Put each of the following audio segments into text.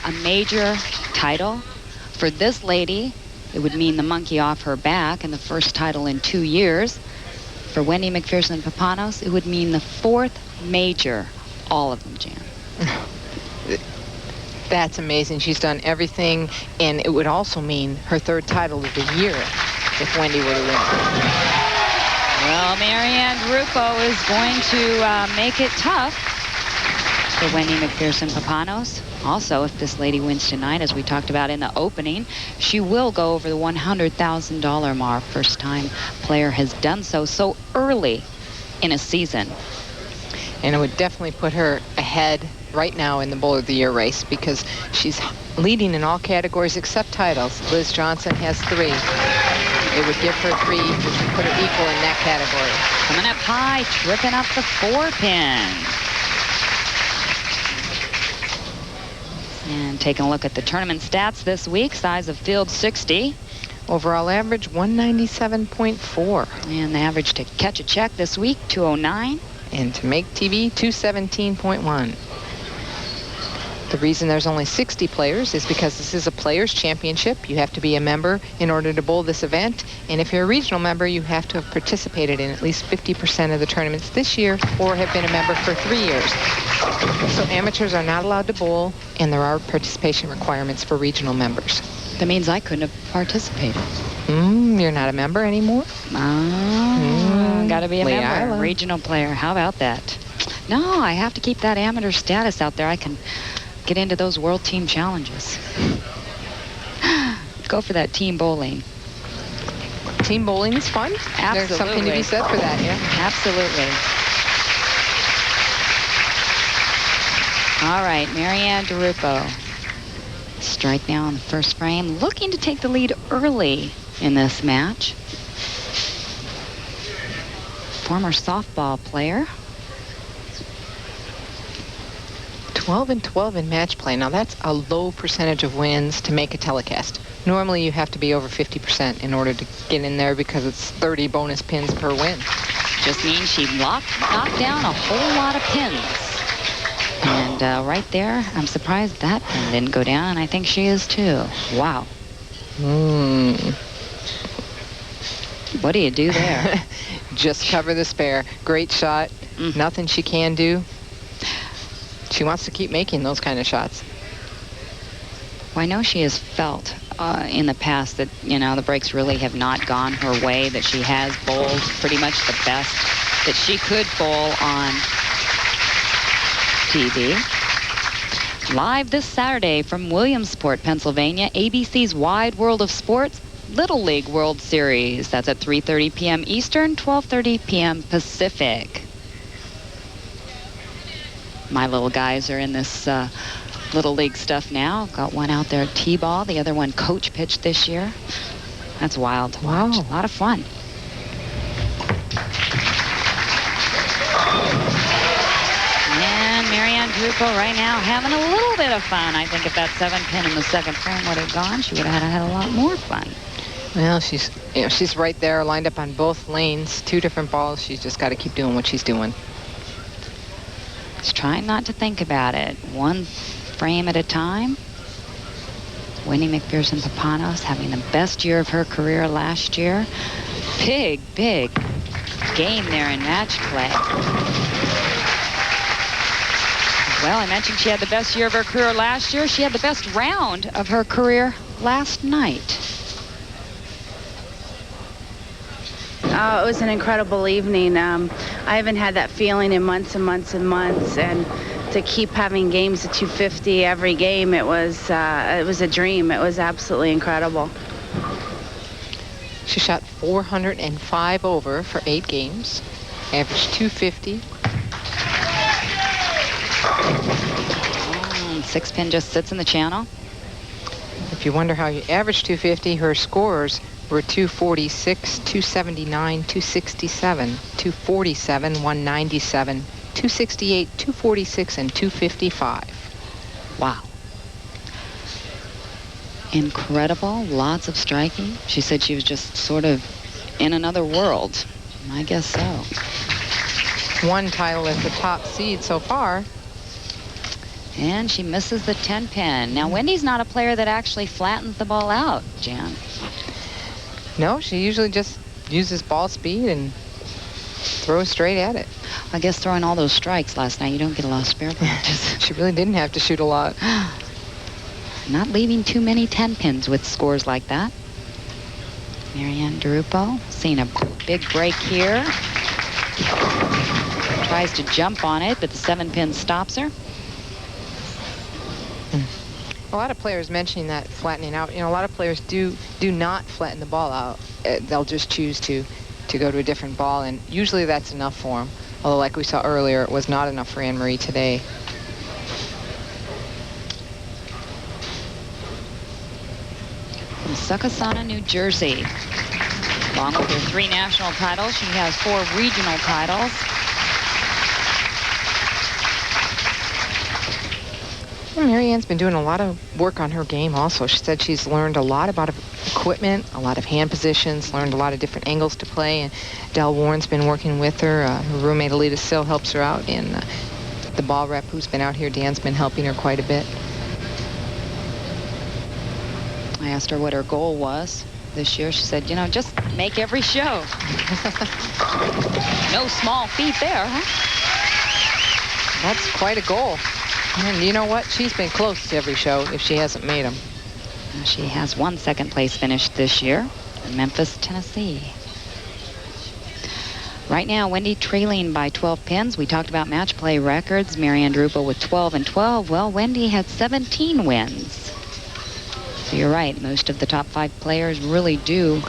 a major title. For this lady, it would mean the monkey off her back and the first title in 2 years. For Wendy Macpherson Papanos, it would mean the 4th major, all of them, Jan. That's amazing. She's done everything, and it would also mean her 3rd title of the year if Wendy were to win. Well, Marianne Dirupo is going to make it tough for Wendy Macpherson Papanos. Also, if this lady wins tonight, as we talked about in the opening, she will go over the $100,000 mark. First time player has done so early in a season. And it would definitely put her ahead right now in the Bowler of the Year race because she's leading in all categories except titles. Liz Johnson has 3. It would give her 3, which would put her equal in that category. Coming up high, tripping up the 4-pin. And taking a look at the tournament stats this week. Size of field 60. Overall average 197.4. And the average to catch a check this week 209. And to make TV 217.1. The reason there's only 60 players is because this is a players championship. You have to be a member in order to bowl this event. And if you're a regional member, you have to have participated in at least 50% of the tournaments this year or have been a member for 3 years. So amateurs are not allowed to bowl, and there are participation requirements for regional members. That means I couldn't have participated. You're not a member anymore? Got to be a member, regional player. How about that? No, I have to keep that amateur status out there. I can get into those world team challenges. Go for that team bowling. Team bowling is fun. Absolutely. There's something to be said for that, yeah. Absolutely. All right, Marianne Dirupo. Strike now on the first frame, looking to take the lead early in this match. Former softball player. 12-12 in match play. Now that's a low percentage of wins to make a telecast. Normally you have to be over 50% in order to get in there because it's 30 bonus pins per win. Just means she knocked down a whole lot of pins. And right there, I'm surprised that pin didn't go down, and I think she is too. Wow. What do you do there? Just cover the spare. Great shot. Nothing she can do. She wants to keep making those kind of shots. Well, I know she has felt in the past that, you know, the breaks really have not gone her way, that she has bowled pretty much the best that she could bowl on TV. Live this Saturday from Williamsport, Pennsylvania, ABC's Wide World of Sports Little League World Series. That's at 3:30 p.m. Eastern, 12:30 p.m. Pacific. My little guys are in this Little League stuff now. Got one out there at T-ball, the other one coach pitched this year. That's wild to watch. A lot of fun. And Marianne Dirupo right now having a little bit of fun. I think if that 7-pin in the second frame would have gone, she would have had a lot more fun. Well, she's right there, lined up on both lanes, 2 different balls. She's just got to keep doing what she's doing. Just trying not to think about it. 1 frame at a time. Wendy Macpherson Papanos having the best year of her career last year. Big game there in match play. Well, I mentioned she had the best year of her career last year. She had the best round of her career last night. Oh, it was an incredible evening. I haven't had that feeling in months and months and months, and to keep having games at 250 every game, it was a dream. It was absolutely incredible. She shot 405 over for 8 games, averaged 250. 6-pin just sits in the channel. If you wonder how you averaged 250, her scores were 246, 279, 267, 247, 197, 268, 246, and 255. Wow. Incredible. Lots of striking. She said she was just sort of in another world. I guess so. 1 title as the top seed so far. And she misses the 10 pin. Now, Wendy's not a player that actually flattens the ball out, Jan. No, she usually just uses ball speed and throws straight at it. I guess throwing all those strikes last night, you don't get a lot of spare practice. She really didn't have to shoot a lot. Not leaving too many 10 pins with scores like that. Marianne Dirupo seeing a big break here. Tries to jump on it, but the 7 pin stops her. A lot of players mentioning that flattening out. You know, a lot of players do not flatten the ball out. They'll just choose to go to a different ball, and usually that's enough for them. Although, like we saw earlier, it was not enough for Anne-Marie today. From Succossana, New Jersey. Along with her 3 national titles, she has 4 regional titles. Well, Marianne's been doing a lot of work on her game also. She said she's learned a lot about equipment, a lot of hand positions, learned a lot of different angles to play. And Del Warren's been working with her. Her roommate Alita Sill helps her out. And the ball rep who's been out here, Dan's been helping her quite a bit. I asked her what her goal was this year. She said, you know, just make every show. No small feat there, huh? That's quite a goal. And you know what? She's been close to every show if she hasn't made them. She has 1 second place finish this year in Memphis, Tennessee. Right now, Wendy trailing by 12 pins. We talked about match play records. Marianne Dirupo with 12 and 12. Well, Wendy had 17 wins. So you're right. Most of the top 5 players really do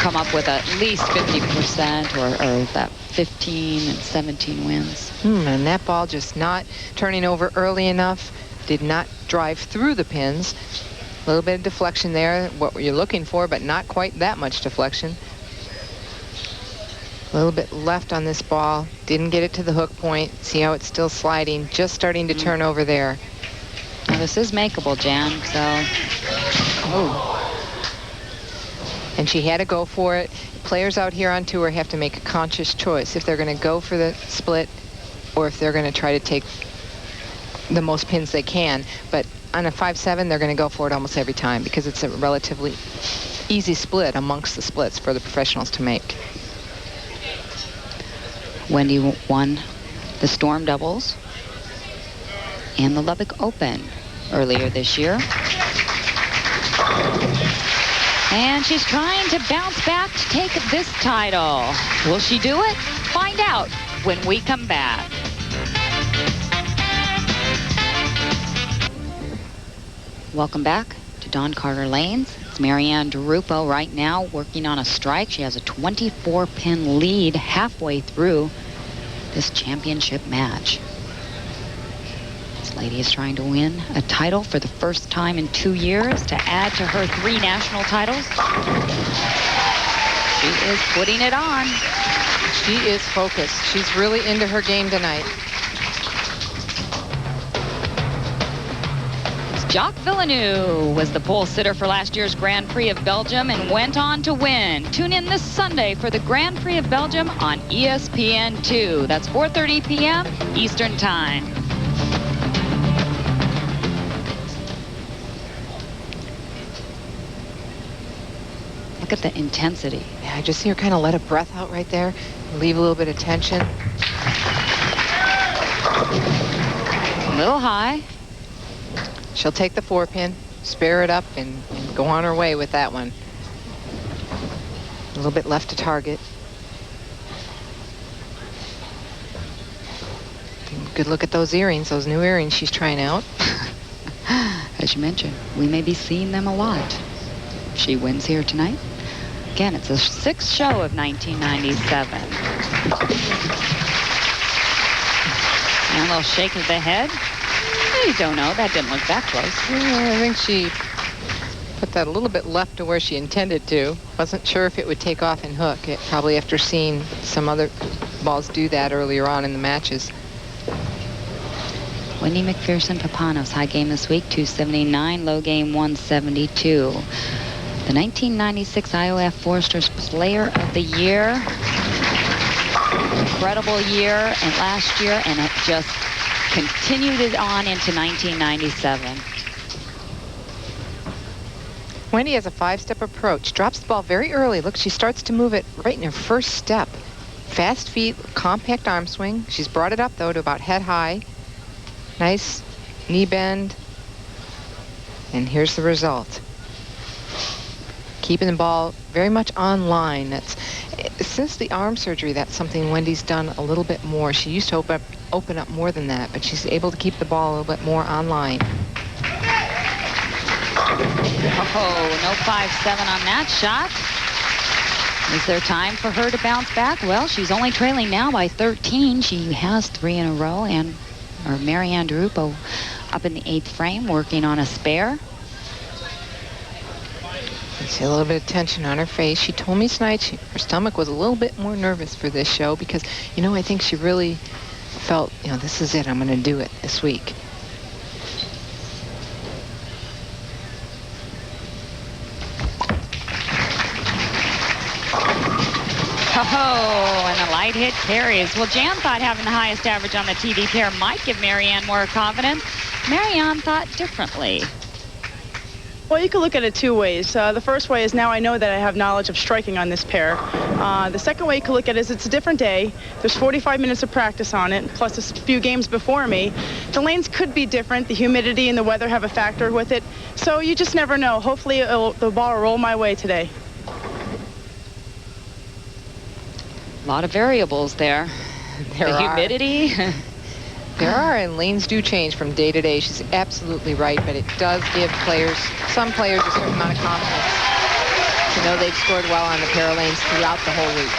come up with at least 50% or that 15 and 17 wins. And that ball just not turning over early enough. Did not drive through the pins. A little bit of deflection there, what you're looking for, but not quite that much deflection. A little bit left on this ball. Didn't get it to the hook point. See how it's still sliding, just starting to turn over there. Now, this is makeable, Jan, so. Oh. And she had to go for it. Players out here on tour have to make a conscious choice if they're going to go for the split or if they're going to try to take the most pins they can. But on a 5-7, they're going to go for it almost every time because it's a relatively easy split amongst the splits for the professionals to make. Wendy won the Storm Doubles and the Lubbock Open earlier this year. And she's trying to bounce back to take this title. Will she do it? Find out when we come back. Welcome back to Don Carter Lanes. It's Marianne Dirupo right now working on a strike. She has a 24-pin lead halfway through this championship match. This lady is trying to win a title for the first time in 2 years to add to her 3 national titles. She is putting it on. She is focused. She's really into her game tonight. Jacques Villeneuve was the pole sitter for last year's Grand Prix of Belgium and went on to win. Tune in this Sunday for the Grand Prix of Belgium on ESPN2. That's 4:30 p.m. Eastern Time. Look at the intensity. Yeah, I just see her kind of let a breath out right there. Leave a little bit of tension. A little high. She'll take the 4-pin, spare it up, and go on her way with that one. A little bit left to target. Good look at those earrings, those new earrings she's trying out. As you mentioned, we may be seeing them a lot. She wins here tonight. Again, it's the 6th show of 1997. And a little shake of the head. I don't know. That didn't look that close. Yeah, I think she put that a little bit left to where she intended to. Wasn't sure if it would take off and hook. It probably after seeing some other balls do that earlier on in the matches. Wendy Macpherson Papanos, high game this week, 279, low game 172. The 1996 IOF Foresters Player of the Year. Incredible year and last year, and it just continued it on into 1997. Wendy has a 5-step approach. Drops the ball very early. Look, she starts to move it right in her first step. Fast feet, compact arm swing. She's brought it up, though, to about head high. Nice knee bend. And here's the result. Keeping the ball very much on line. Since the arm surgery, that's something Wendy's done a little bit more. She used to open up more than that, but she's able to keep the ball a little bit more on line. Oh, no 5-7 on that shot. Is there time for her to bounce back? Well, she's only trailing now by 13. She has 3 in a row, and Marianne Dirupo up in the 8th frame working on a spare. You see a little bit of tension on her face. She told me tonight her stomach was a little bit more nervous for this show because, I think she really felt, this is it. I'm going to do it this week. Oh, and the light hit carries. Well, Jan thought having the highest average on the TV pair might give Marianne more confidence. Marianne thought differently. Well, you can look at it 2 ways. The first way is now I know that I have knowledge of striking on this pair. The second way you can look at it is it's a different day. There's 45 minutes of practice on it, plus a few games before me. The lanes could be different. The humidity and the weather have a factor with it. So you just never know. Hopefully the ball will roll my way today. A lot of variables there. The humidity. There are, and lanes do change from day to day. She's absolutely right, but it does give some players a certain amount of confidence to know they've scored well on the pair of lanes throughout the whole week.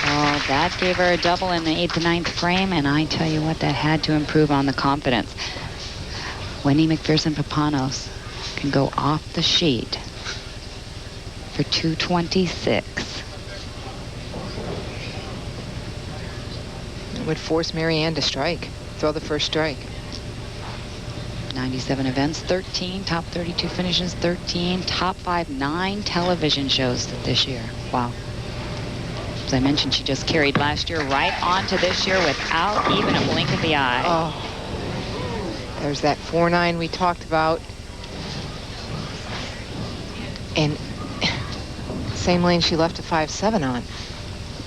Oh, that gave her a double in the 8th and 9th frame, and I tell you what, that had to improve on the confidence. Wendy Macpherson Papanos can go off the sheet for 226. Would force Marianne to strike, throw the first strike. 97 events, 13 top 32 finishes, 13 top 5, 9 television shows this year. Wow. As I mentioned, she just carried last year right on to this year without even a blink of the eye. Oh, there's that 4-9 we talked about. And same lane she left a 5-7 on.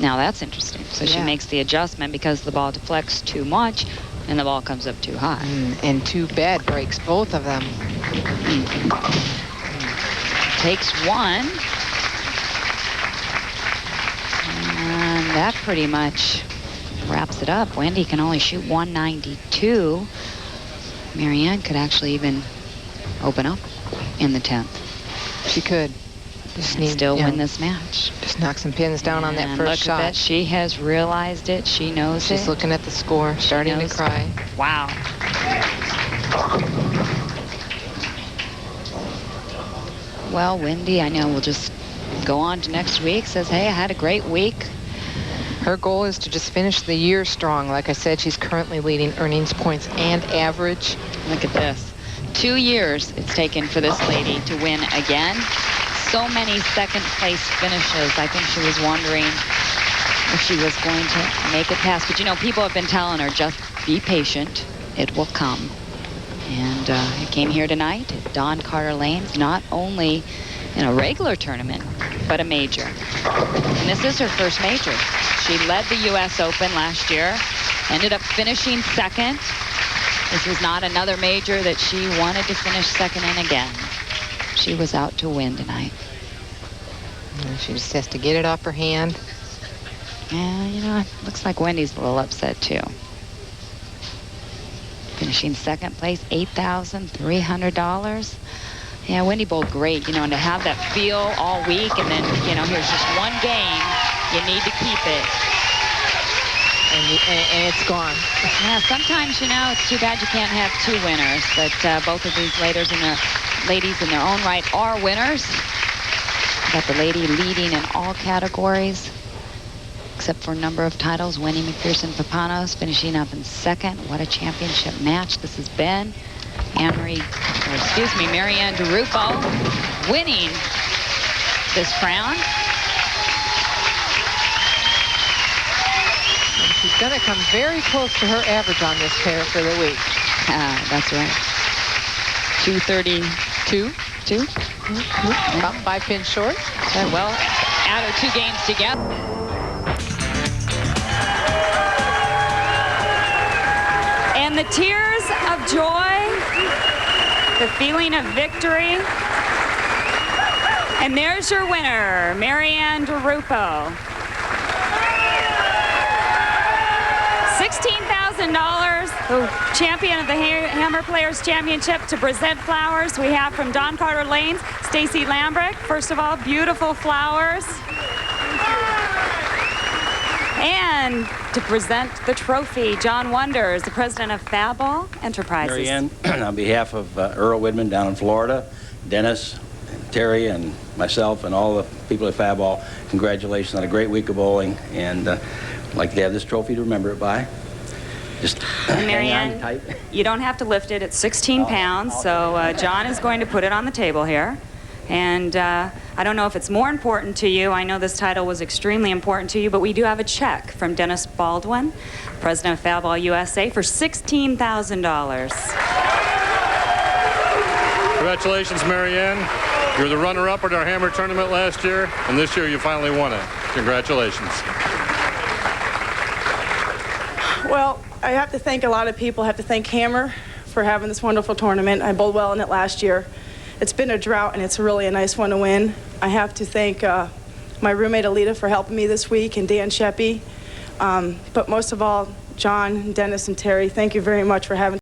Now that's interesting. So she makes the adjustment because the ball deflects too much and the ball comes up too high. And too bad breaks both of them. Takes one. And that pretty much wraps it up. Wendy can only shoot 192. Marianne could actually even open up in the 10th. She could. Still win this match. Just knock some pins down on that first shot. Look at that. She has realized it. She knows it. She's looking at the score, starting to cry. Wow. Well, Wendy, I know we'll just go on to next week. Says, hey, I had a great week. Her goal is to just finish the year strong. Like I said, she's currently leading earnings, points, and average. Look at this. 2 years it's taken for this lady to win again. So many second place finishes. I think she was wondering if she was going to make it past. But people have been telling her, just be patient. It will come. And it came here tonight at Don Carter Lanes, not only in a regular tournament, but a major. And this is her first major. She led the U.S. Open last year, ended up finishing second. This was not another major that she wanted to finish second in again. She was out to win tonight. And she just has to get it off her hand. Yeah, it looks like Wendy's a little upset too. Finishing second place, $8,300. Yeah, Wendy bowled great, and to have that feel all week, and then, here's just one game, you need to keep it. And it's gone. Yeah, sometimes, it's too bad you can't have 2 winners, but both of these ladies in their own right are winners. Got the lady leading in all categories, except for number of titles. Wendy Macpherson Papanos finishing up in second. What a championship match this has been. Marianne Dirupo winning this crown. She's going to come very close to her average on this pair for the week. That's right. 232. About 5 pins short. Well, add her 2 games together. And the tears of joy, the feeling of victory. And there's your winner, Marianne Dirupo. $16,000, the champion of the Hammer Players Championship. To present flowers, we have from Don Carter Lanes, Stacy Lambrick. First of all, beautiful flowers. And to present the trophy, John Wonders, the president of Fabball Enterprises. Marianne, on behalf of Earl Widman down in Florida, Dennis, Terry, and myself, and all the people at Fabball, congratulations on a great week of bowling, and I'd like to have this trophy to remember it by. Just Marianne, hang on tight. You don't have to lift it. It's 16 pounds, so John is going to put it on the table here. And I don't know if it's more important to you. I know this title was extremely important to you, but we do have a check from Dennis Baldwin, president of Fabball USA, for $16,000. Congratulations, Marianne. You were the runner-up at our Hammer tournament last year, and this year you finally won it. Congratulations. Well, I have to thank a lot of people. I have to thank Hammer for having this wonderful tournament. I bowled well in it last year. It's been a drought, and it's really a nice one to win. I have to thank my roommate Alita for helping me this week, and Dan Sheppy. But most of all, John, Dennis, and Terry, thank you very much for having